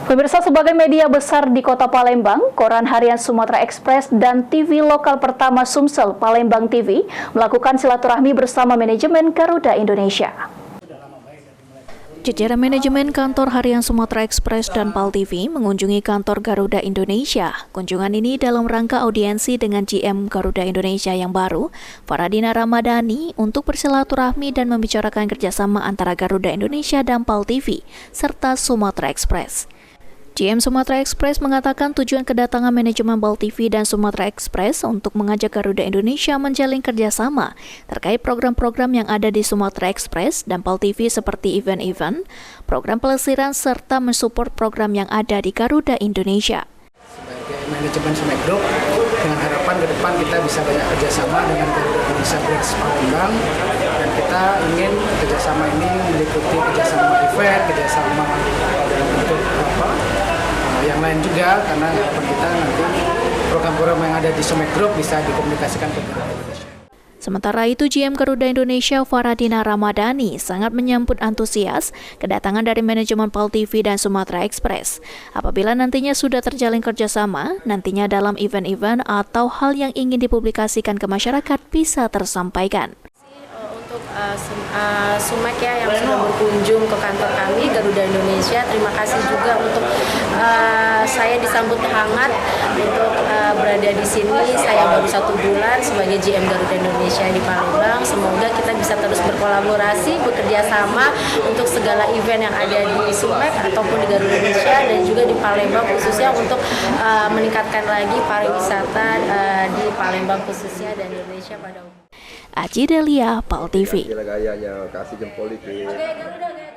Pemirsa, sebagai media besar di Kota Palembang, Koran Harian Sumatera Express dan TV lokal pertama Sumsel Palembang TV melakukan silaturahmi bersama manajemen Garuda Indonesia. Jajaran manajemen kantor Harian Sumatera Express dan PAL TV mengunjungi kantor Garuda Indonesia. Kunjungan ini dalam rangka audiensi dengan GM Garuda Indonesia yang baru, Faradina Ramadhani, untuk bersilaturahmi dan membicarakan kerjasama antara Garuda Indonesia dan PAL TV, serta Sumatera Express. GM Sumatera Express mengatakan tujuan kedatangan manajemen PAL TV dan Sumatera Express untuk mengajak Garuda Indonesia menjalin kerjasama terkait program-program yang ada di Sumatera Express dan PAL TV seperti event-event, program pelesiran, serta mensupport program yang ada di Garuda Indonesia. Sebagai manajemen Sumatera Group, dengan harapan ke depan kita bisa banyak kerjasama dengan Garuda Indonesia Brands Palembang, dan kita ingin kerjasama ini meliputi kerjasama event, kerjasama untuk yang lain juga, karena harapan kita nanti program-program yang ada di Sumatera Group bisa dikomunikasikan ke Garuda Indonesia. Sementara itu, GM Garuda Indonesia Faradina Ramadhani sangat menyambut antusias kedatangan dari manajemen PAL TV dan Sumatera Express. Apabila nantinya sudah terjalin kerjasama, nantinya dalam event-event atau hal yang ingin dipublikasikan ke masyarakat bisa tersampaikan. Untuk Sumek ya yang sudah berkunjung ke kantor kami Garuda Indonesia, terima kasih juga untuk saya disambut hangat untuk berada di sini. Saya baru 1 bulan sebagai GM Garuda Indonesia di Palembang. Semoga kita bisa terus berkolaborasi, bekerja sama untuk segala event yang ada di Sumek ataupun di Garuda Indonesia dan juga di Palembang, khususnya untuk meningkatkan lagi pariwisata di Palembang khususnya dan Indonesia pada umumnya. Aji Delia, PAL TV. Gila gayanya, kasih jempol itu. Oke, Garuda.